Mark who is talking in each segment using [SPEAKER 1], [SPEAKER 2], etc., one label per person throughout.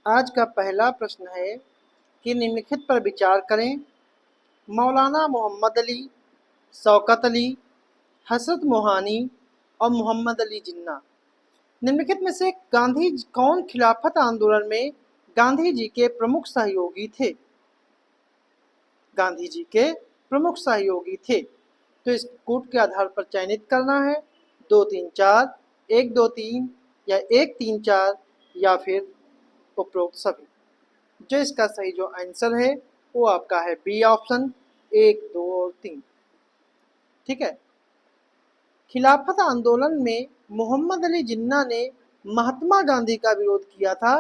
[SPEAKER 1] आज का पहला प्रश्न है कि निम्नलिखित पर विचार करें। मौलाना मोहम्मद अली, शौकत अली, हसरत मोहानी और मोहम्मद अली जिन्ना, निम्नलिखित में से गांधी कौन खिलाफत आंदोलन में गांधी जी के प्रमुख सहयोगी थे? गांधी जी के प्रमुख सहयोगी थे। तो इस कूट के आधार पर चयनित करना है 2 3 4, 1 2 3 या 1 3 4 या फिर उपरोक्त सभी। जो इसका सही जो आंसर है वो आपका है बी ऑप्शन 1 2 और 3। ठीक है। खिलाफत आंदोलन में मोहम्मद अली जिन्ना ने महात्मा गांधी का विरोध किया था,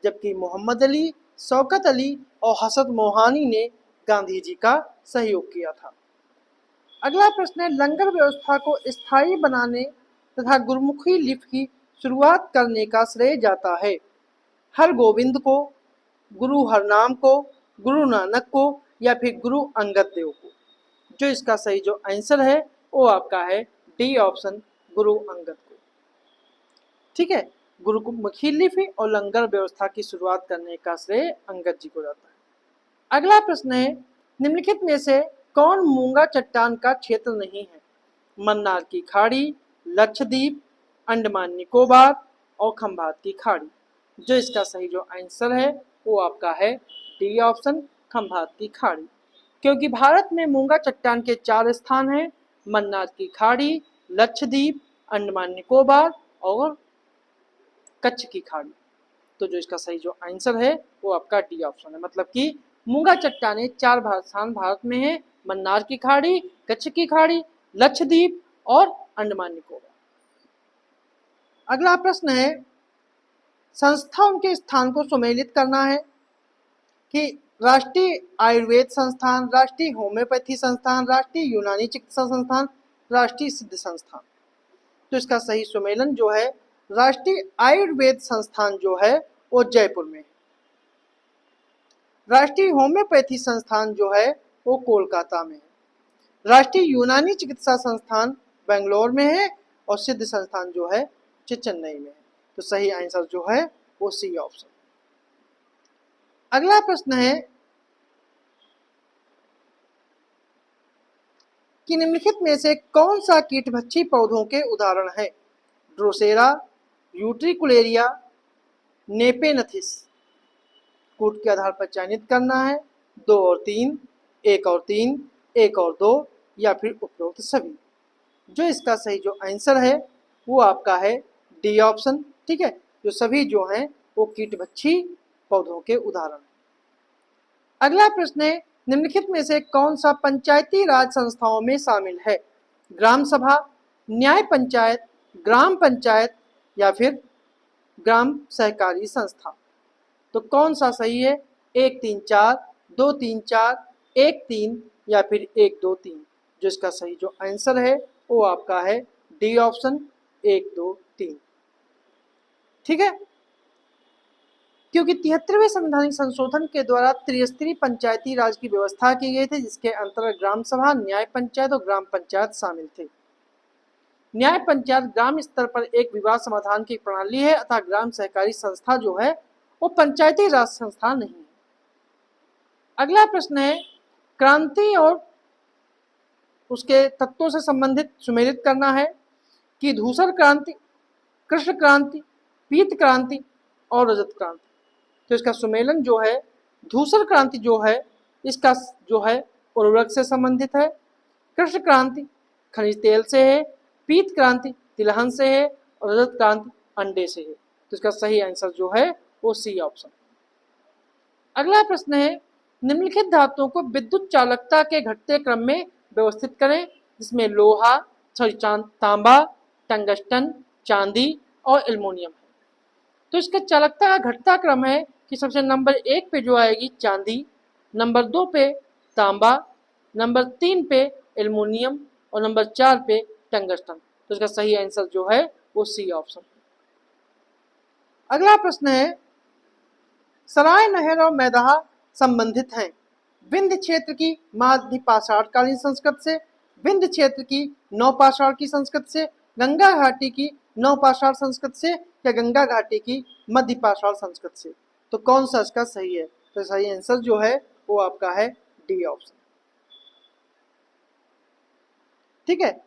[SPEAKER 1] जबकि मोहम्मद अली, शौकत अली और हसरत मोहानी ने गांधी जी का सहयोग किया था। अगला प्रश्न है, लंगर व्यवस्था को स्थायी बनाने तथा गुरुमुखी लिपि की शुरुआत करने का श्रेय जाता है हर गोविंद को, गुरु हरनाम को, गुरु नानक को या फिर गुरु अंगद देव को? जो इसका सही जो आंसर है वो आपका है डी ऑप्शन, गुरु अंगद को। ठीक है। गुरुमुखी लिपि और लंगर व्यवस्था की शुरुआत करने का श्रेय अंगद जी को जाता है। अगला प्रश्न है, निम्नलिखित में से कौन मूंगा चट्टान का क्षेत्र नहीं है? मन्नार की खाड़ी, लक्षद्वीप, अंडमान निकोबार और खंभात की खाड़ी। जो इसका सही जो आंसर है वो आपका है डी ऑप्शन, खंभात की खाड़ी। क्योंकि भारत में मूंगा चट्टान के 4 स्थान हैं, मन्नार की खाड़ी, लक्षद्वीप, अंडमान निकोबार और कच्छ की खाड़ी। तो जो इसका सही जो आंसर है वो आपका डी ऑप्शन है। मतलब कि मूंगा चट्टाने 4 स्थान भारत में है, मन्नार की खाड़ी, कच्छ की खाड़ी, लक्षद्वीप और अंडमान निकोबार। अगला प्रश्न है, संस्थाओं के स्थान को सुमेलित करना है कि राष्ट्रीय आयुर्वेद संस्थान, राष्ट्रीय होम्योपैथी संस्थान, राष्ट्रीय यूनानी चिकित्सा संस्थान, राष्ट्रीय सिद्ध संस्थान। तो इसका सही सुमेलन जो है राष्ट्रीय आयुर्वेद संस्थान जो है वो जयपुर में है। राष्ट्रीय होम्योपैथी संस्थान जो है वो कोलकाता में है। राष्ट्रीय यूनानी चिकित्सा संस्थान बेंगलोर में है और सिद्ध संस्थान जो है चेन्नई में है। तो सही आंसर जो है वो सी ऑप्शन। अगला प्रश्न है कि निम्नलिखित में से कौन सा कीटभक्षी पौधों के उदाहरण है? Drosera, Utricularia, Nepenthes. कूट के आधार पर चयनित करना है 2 और 3, 1 और 3, 1 और 2 या फिर उपरोक्त सभी। जो इसका सही जो आंसर है वो आपका है डी ऑप्शन। ठीक है। जो सभी जो हैं वो कीटभक्षी पौधों के उदाहरण हैं। अगला प्रश्न है, निम्नलिखित में से कौन सा पंचायती राज संस्थाओं में शामिल है? ग्राम सभा, न्याय पंचायत, ग्राम पंचायत या फिर ग्राम सहकारी संस्था। तो कौन सा सही है? 1 3 4, 2 3 4, 1 3 या फिर 1 2 3। जो इसका सही जो आंसर है वो आपका है डी ऑप्शन, 1 2 3। ठीक है। क्योंकि 73वें संवैधानिक संशोधन के द्वारा त्रिस्तरीय पंचायती राज की व्यवस्था की गई थी, जिसके अंतर्गत ग्राम सभा, न्याय पंचायत और ग्राम पंचायत शामिल थे। न्याय पंचायत ग्राम स्तर पर एक विवाद समाधान की प्रणाली है अतः ग्राम सहकारी संस्था जो है वो पंचायती राज संस्था नहीं है। अगला प्रश्न है, क्रांति और उसके तत्वों से संबंधित सुमेलित करना है कि धूसर क्रांति, कृष्ण क्रांति, पीत क्रांति और रजत क्रांति। तो इसका सुमेलन जो है धूसर क्रांति जो है इसका जो है उर्वरक से संबंधित है, कृष्ण क्रांति खनिज तेल से है, पीत क्रांति तिलहन से है और रजत क्रांति अंडे से है। तो इसका सही आंसर जो है वो सी ऑप्शन। अगला प्रश्न है, निम्नलिखित धातुओं को विद्युत चालकता के घटते क्रम में व्यवस्थित करें, जिसमें लोहा, तांबा, टंगस्टन, चांदी और एल्युमिनियम है। तो इसका चालकता का घटता क्रम है कि सबसे नंबर 1 पे जो आएगी चांदी, नंबर 2 पे तांबा, नंबर 3 पे एल्युमिनियम और नंबर 4 पे टंगस्टन। तो इसका सही आंसर जो है वो सी ऑप्शन। अगला प्रश्न है, सराय नहर और मैदाहा संबंधित हैं विंध्य क्षेत्र की मध्य पाषाणकालीन संस्कृति से, विंध्य क्षेत्र की नवपाषाण की संस्कृति से, गंगा घाटी की नवपाषाण संस्कृति से या गंगा घाटी की मध्य पाषाण संस्कृति से। तो कौन सा इसका सही है? तो सही आंसर जो है वो आपका है डी ऑप्शन। ठीक है,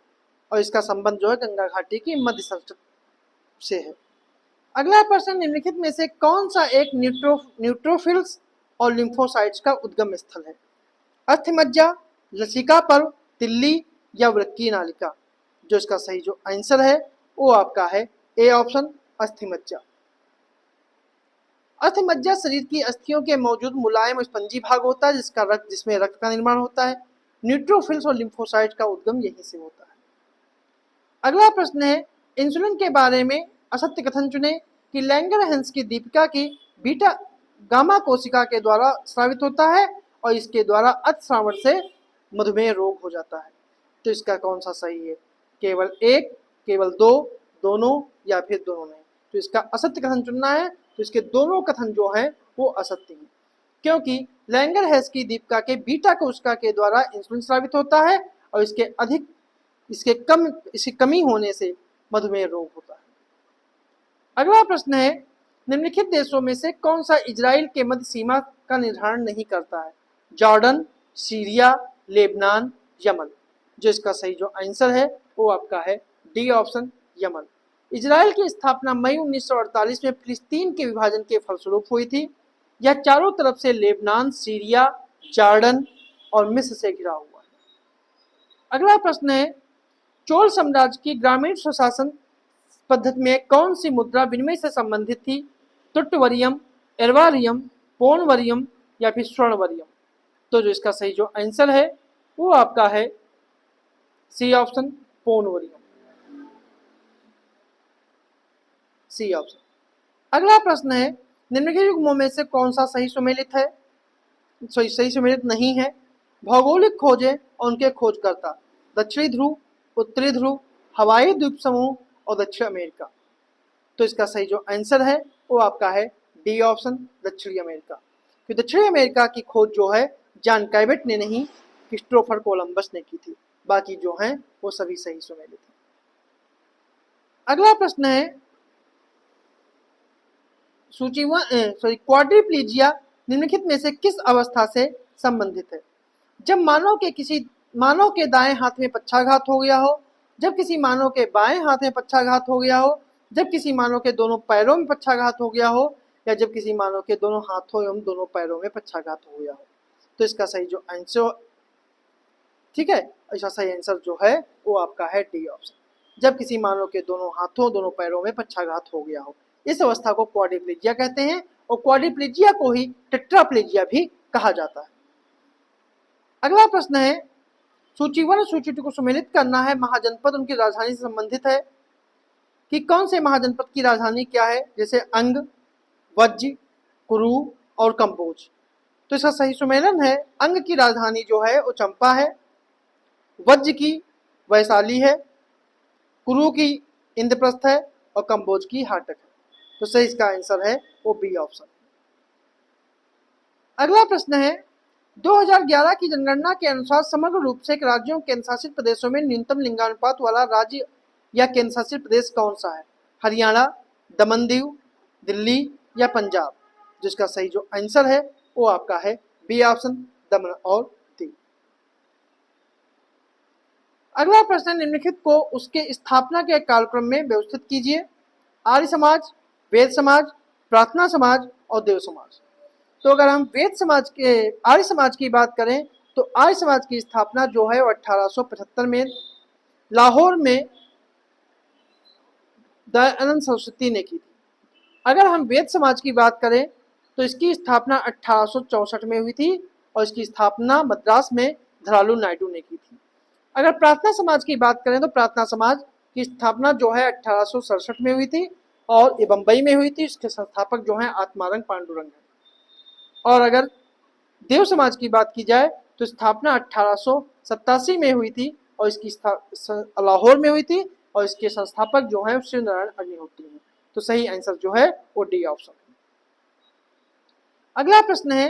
[SPEAKER 1] और इसका संबंध जो है गंगा घाटी की मध्य संरक्षण से है। अगला प्रश्न, निम्नलिखित में से कौन सा एक न्यूट्रोफिल्स और लिम्फोसाइट्स का उद्गम स्थल है? अस्थिमज्जा, लसिका पर्व, तिल्ली या वृक्कीय नालिका? जो इसका सही जो आंसर है वो आपका है ए ऑप्शन, अस्थिमज्जा। अस्थिमज्जा शरीर की अस्थियों के मौजूद मुलायम स्पंजी भाग होता है जिसमें रक्त का निर्माण होता है। न्यूट्रोफिल्स और लिम्फोसाइट का उद्गम यहीं से होता है। अगला प्रश्न है, इंसुलिन के बारे में असत्य कथन चुने कि लैंगरहैंस की दीपिका की बीटा गामा कोशिका के द्वारा स्रावित होता है और इसके द्वारा अतिस्रावण से मधुमेह रोग हो जाता है। तो इसका कौन सा सही है? केवल एक, केवल दो, दोनों या फिर दोनों नहीं? तो इसका असत्य कथन चुनना है। तो इसके दोनों कथन जो है वो असत्य हैं, क्योंकि लैंगरहैंस की दीपिका के बीटा कोशिका के द्वारा इंसुलिन स्रावित होता है और इसकी कमी होने से मधुमेह रोग होता है। अगला प्रश्न है, निम्नलिखित देशों में से कौन सा इजराइल के मध्य सीमा का निर्धारण नहीं करता है? Jordan, Syria, Lebanon, Yemen? जो इसका सही जो आंसर है वो आपका है डी ऑप्शन, यमन। इजराइल की स्थापना मई 1948 में फिलिस्तीन के विभाजन के फलस्वरूप हुई थी। यह चारों तरफ से लेबनान, सीरिया, जॉर्डन और मिस्र से घिरा हुआ है। अगला प्रश्न है, चोल साम्राज्य की ग्रामीण स्वशासन पद्धति में कौन सी मुद्रा विनिमय से संबंधित थी? तुट्टवरियम, एर्वारियम, पोनवरियम या फिर स्वर्णवरियम? तो जो इसका सही जो आंसर है वो आपका है सी ऑप्शन, पोनवरियम, सी ऑप्शन। अगला प्रश्न है, निम्नलिखित युग्मों में से कौन सा सही सुमेलित है? सही सुमेलित नहीं है। भौगोलिक खोजें और उनके खोजकर्ता, दक्षिणी ध्रुव, उत्तरी ध्रुव, हवाई द्वीप समूह और दक्षिण अमेरिका? तो इसका सही जो आंसर है वो आपका है डी ऑप्शन, दक्षिणी अमेरिका। तो दक्षिणी अमेरिका की खोज जो है जॉन कैबेट ने नहीं, क्रिस्टोफर कोलंबस ने की थी। बाकी जो हैं वो सभी सही सुमेलित हैं। अगला प्रश्न है, क्वाड्रिप्लीजिया निम्नलिखित में से किस अवस्था से संबंधित है? जब मानव के दाएं हाथ में पक्षाघात हो गया हो, जब किसी मानव के बाएं हाथ में पक्षाघात हो गया हो, जब किसी मानव के दोनों पैरों में पक्षाघात हो गया हो, या जब किसी मानव के दोनों हाथों एवं दोनों पैरों में पक्षाघात हो गया हो? तो इसका सही जो आंसर, ठीक है, इसका सही आंसर जो है वो आपका है डी ऑप्शन, जब किसी मानव के दोनों हाथों दोनों पैरों में पक्षाघात हो गया हो। इस अवस्था को क्वाड्रिप्लीजिया कहते हैं और क्वाड्रिप्लीजिया को ही टेट्राप्लेजिया भी कहा जाता है। अगला प्रश्न है, सूची 1 सूची 2 को सम्मिलित करना है। महाजनपद उनकी राजधानी से संबंधित है कि कौन से महाजनपद की राजधानी क्या है? जैसे अंग, वज्ज, कुरु और कंबोज? तो इसका सही सुमेलन है, अंग की राजधानी जो है वो चंपा है, वज्ज की वैशाली है, कुरु की इंद्रप्रस्थ है और कंबोज की हाटक है। तो सही इसका आंसर है वो बी ऑप्शन। अगला प्रश्न है, 2011 की जनगणना के अनुसार समग्र रूप से राज्यों केंद्रशासित प्रदेशों में न्यूनतम लिंगानुपात वाला राज्य या केंद्रशासित प्रदेश कौन सा है? हरियाणा, दमन दीव, दिल्ली या पंजाब? जिसका सही जो आंसर है वो आपका है बी ऑप्शन, दमन और दीव। अगला प्रश्न, निम्नलिखित को उसके स्थापना के कालक्रम में व्यवस्थित कीजिए। आर्य समाज, वेद समाज, प्रार्थना समाज और देव समाज? तो अगर हम आर्य समाज की बात करें तो आर्य समाज की स्थापना जो है वो 1875 में लाहौर में दयानंद सरस्वती ने की थी। अगर हम वेद समाज की बात करें तो इसकी स्थापना 1864 में हुई थी और इसकी स्थापना मद्रास में धरालू नायडू ने की थी। अगर प्रार्थना समाज की बात करें तो प्रार्थना समाज की स्थापना जो है 1867 में हुई थी और ये बंबई में हुई थी। इसके संस्थापक जो हैं आत्मारंग पांडुरंग हैं। और अगर देव समाज की बात की जाए तो स्थापना 1887 में हुई थी और इसकी लाहौर में हुई थी और इसके संस्थापक जो हैं शिव नारायण अग्निहोत्री हैं। तो सही आंसर जो है वो डी ऑप्शन है। अगला प्रश्न है,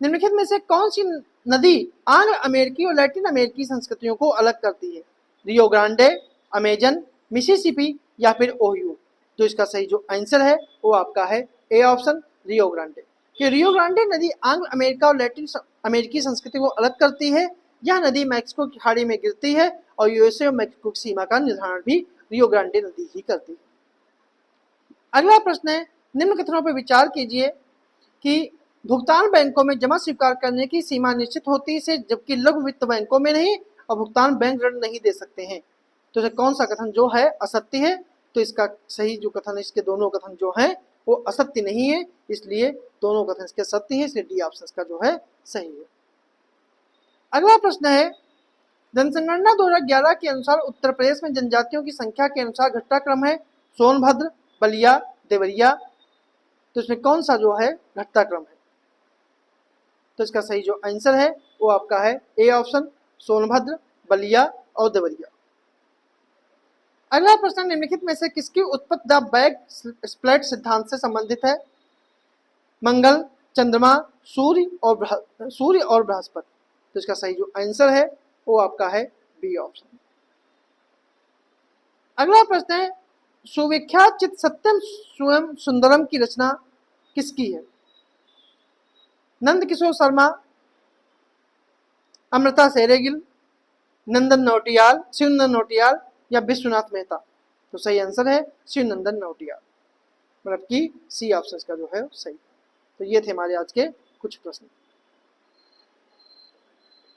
[SPEAKER 1] निम्नलिखित में से कौन सी नदी आंग्ल अमेरिकी और लैटिन अमेरिकी संस्कृतियों को अलग करती है? रियो ग्रांडे, अमेजन, मिसिसिपी या फिर ओहियो? तो इसका सही जो आंसर है वो आपका है ए ऑप्शन, रियो ग्रांडे। कि रियो ग्रांडे नदी आंग्ल अमेरिका और लैटिन अमेरिकी संस्कृति को अलग करती है। यह नदी मैक्सिको की खाड़ी में गिरती है और यूएसए और मैक्सिको की सीमा का निर्धारण भी रियो ग्रांडे नदी ही करती है। अगला प्रश्न है, निम्न कथनों पर विचार कीजिए कि भुगतान बैंकों में जमा स्वीकार करने की सीमा निश्चित होती है, जबकि लघु वित्त बैंकों में नहीं, और भुगतान बैंक ऋण नहीं दे सकते हैं। तो इसे कौन सा कथन जो है असत्य है? तो इसका सही जो कथन है, इसके दोनों कथन जो है वो असत्य नहीं है, इसलिए दोनों कथन इसके सत्य है, इसलिए डी ऑप्शन का जो है सही है। अगला प्रश्न है, जनसंगणना 2011 के अनुसार उत्तर प्रदेश में जनजातियों की संख्या के अनुसार घटनाक्रम है सोनभद्र, बलिया, देवरिया। तो इसमें कौन सा जो है घटनाक्रम है? तो इसका सही जो आंसर है वो आपका है ए ऑप्शन, सोनभद्र, बलिया और देवरिया। अगला प्रश्न, निम्नलिखित में से किसकी उत्पत्ति द बैग स्प्लिट सिद्धांत से संबंधित है? मंगल, चंद्रमा, सूर्य और बृहस्पति। तो इसका सही जो आंसर है वो आपका है बी ऑप्शन। अगला प्रश्न है, सुविख्यात चित सत्यम स्वयं सुंदरम की रचना किसकी है? नंद किशोर शर्मा, अमृता शेरेगिल, नंदन नौटियाल, शिवनंदन नौटियाल या विश्वनाथ मेहता। तो सही आंसर है शिवनंदन नौटियाल, मतलब कि सी ऑप्शन का जो है सही। तो ये थे हमारे आज के कुछ प्रश्न।